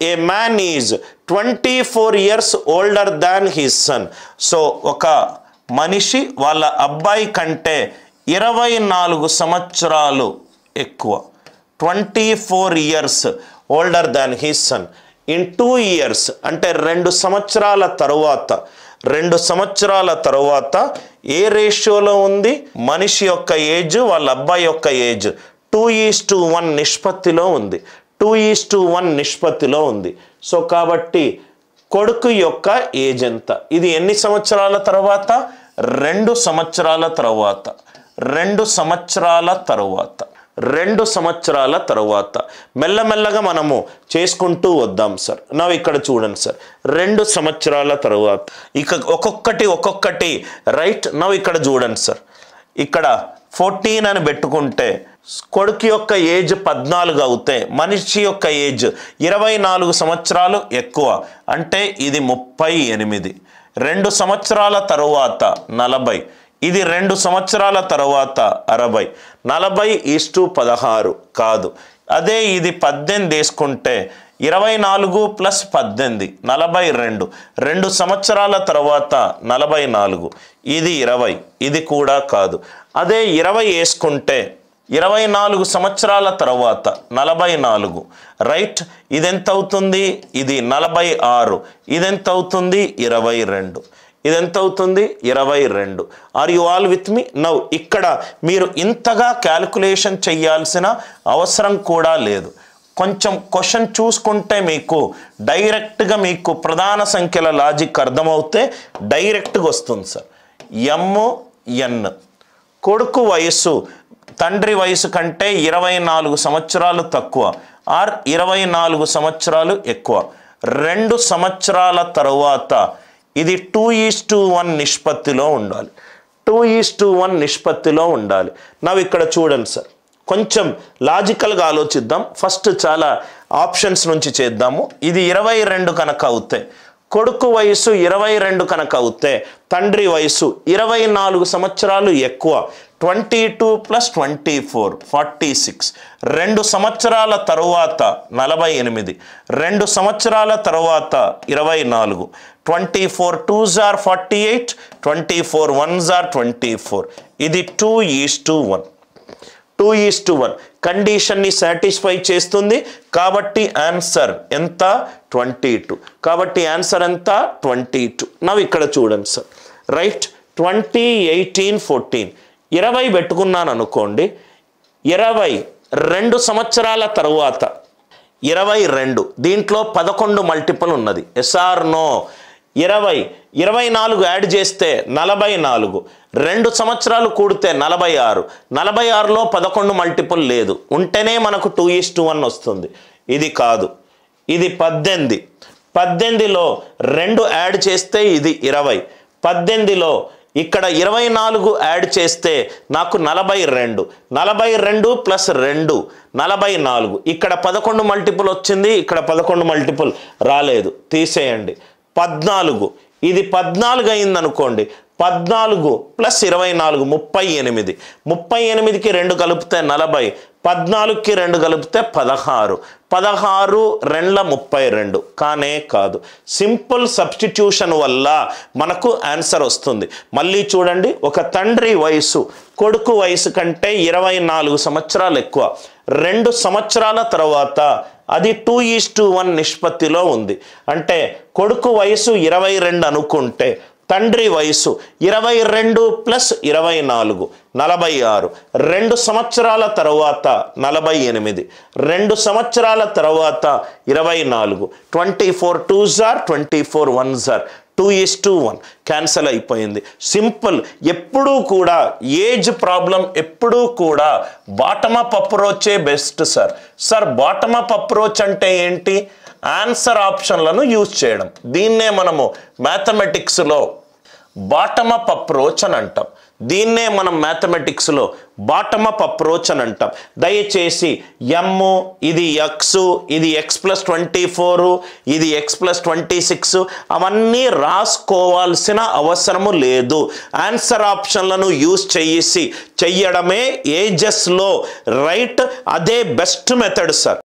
A man is 24 years older than his son. So ఒక మనిషి వాళ్ళ అబ్బాయి కంటే 24 సంవత్సరాలు ఎక్కువ. 24 years older than his son. In 2 years అంటే 2 సంవత్సరాల తరువాత ఏ రేషియోలో ఉంది? మనిషి యొక్క ఏజ్ వాళ్ళ అబ్బాయి యొక్క ఏజ్ 2:1 నిష్పత్తిలో ఉంది. 2:1 నిష్పత్తిలో ఉంది. సో కాబట్టి కొడుకు యొక్క ఏజ్ ఎంత? ఇది ఎన్ని సంవత్సరాల తర్వాత? 2 సంవత్సరాల తర్వాత. 2 సంవత్సరాల తర్వాత మెల్లమెల్లగా మనము చేసుకుంటూ వద్దాం సార్. నా ఇక్కడ చూడండి సార్, 2 సంవత్సరాల తర్వాత ఇక ఒక్కొక్కటి రైట్. నా ఇక్కడ చూడండి సార్, ఇక్కడ 14 అని పెట్టుకుంటే కొడుకు యొక్క ఏజ్ 14 అవుతే మనిషి యొక్క ఏజ్ 24 సంవత్సరాలు ఎక్కువ, అంటే ఇది 38. 2 సంవత్సరాల తరువాత 40, ఇది 2 సంవత్సరాల తర్వాత 60. 40:16 కాదు. అదే ఇది 18 తీసుకుంటే 24 + 18 42. 2 సంవత్సరాల తర్వాత 44, ఇది 20, ఇది కూడా కాదు. అదే 20 వేసుకుంటే 24 సంవత్సరాల తర్వాత 44 రైట్. ఇదెంత అవుతుంది? ఇది 46. ఇదెంత అవుతుంది? 22. ఇదెంత అవుతుంది? 22. Are you all with me? Now ఇక్కడ మీరు ఇంతగా క్యాలిక్యులేషన్ చేయాల్సిన అవసరం కూడా లేదు. కొంచెం క్వశ్చన్ చూసుకుంటే మీకు డైరెక్ట్గా మీకు ప్రధాన సంఖ్యల లాజిక్ అర్థమవుతే డైరెక్ట్గా వస్తుంది సార్. MN కొడుకు వయస్సు తండ్రి వయసు కంటే 24 సంవత్సరాలు తక్కువ ఆర్ 24 సంవత్సరాలు ఎక్కువ. 2 సంవత్సరాల తరువాత ఇది 2:1 నిష్పత్తిలో ఉండాలి. 2:1 నిష్పత్తిలో ఉండాలి. నవ్వు ఇక్కడ చూడండి సార్, కొంచెం లాజికల్గా ఆలోచిద్దాం. ఫస్ట్ చాలా ఆప్షన్స్ నుంచి చేద్దాము. ఇది 22 కనుక అవుతే, కొడుకు వయసు 22 కనుక అవుతే తండ్రి వయసు 24 సంవత్సరాలు ఎక్కువ. 22 + 24 46. 2 సంవత్సరాల తరువాత 48. 2 సంవత్సరాల తరువాత 24. 24 2s are 48. 24 1s are 24. ఇది 2:1. 2:1 కండిషన్ని సాటిస్ఫై చేస్తుంది. కాబట్టి ఆన్సర్ ఎంత? 22. కాబట్టి ఆన్సర్ ఎంత? 22. నవ్వు ఇక్కడ చూడండి సార్ రైట్. 20 18 14 20 పెట్టుకున్నాను అనుకోండి. 22 సంవత్సరాల తరువాత 22 దీంట్లో 11 మల్టిపుల్ ఉన్నది. SR no? 24 యాడ్ చేస్తే 44. 2 సంవత్సరాలు కూడితే 46. 46లో 11 మల్టిపుల్ లేదు, ఉంటేనే మనకు 2:1 వస్తుంది. ఇది కాదు. ఇది 18. 18లో 2 యాడ్ చేస్తే ఇది 20. 18లో ఇక్కడ 24 యాడ్ చేస్తే నాకు 42. 42 + 2 44. ఇక్కడ 11 మల్టిపుల్ వచ్చింది, ఇక్కడ 11 మల్టిపుల్ రాలేదు, తీసేయండి. 14. ఇది 14 అయింది అనుకోండి. 14 + 24 38. 38కి 2 కలిపితే 40. 14కి 2 కలిపితే 16. 16 2 32. కానే కాదు. సింపుల్ సబ్స్టిట్యూషన్ వల్ల మనకు ఆన్సర్ వస్తుంది. మళ్ళీ చూడండి, ఒక తండ్రి వయసు కొడుకు వయసు కంటే 24 సంవత్సరాలు ఎక్కువ. 2 సంవత్సరాల తర్వాత అది 2:1 నిష్పత్తిలో ఉంది. అంటే కొడుకు వయసు 22 అనుకుంటే తండ్రి వయసు 22 + 24 46. 2 సంవత్సరాల తర్వాత 48. 2 సంవత్సరాల తర్వాత 24. 24 2s are 24 1s are 2:1 cancel అయిపోయింది. సింపుల్. ఎప్పుడూ కూడా ఏజ్ ప్రాబ్లం ఎప్పుడూ కూడా బాటమ్ అప్ అప్రోచే best sir. Sir bottom up approach అంటే ఏంటి? ఆన్సర్ ఆప్షన్లను యూజ్ చేయడం. దీన్నే మనము మ్యాథమెటిక్స్లో బాటమ్ అప్ అప్రోచ్ అని అంటాం. దీన్నే మనం మ్యాథమెటిక్స్లో బాటమ్ అప్ అప్రోచ్ అని అంటాం. దయచేసి ఇది ఎక్స్, ఇది x+24, ఇది x+26 అవన్నీ రాసుకోవాల్సిన అవసరము లేదు. ఆన్సర్ ఆప్షన్లను యూజ్ చేయడమే ఏజెస్లో రైట్. అదే బెస్ట్ మెథడ్ సార్.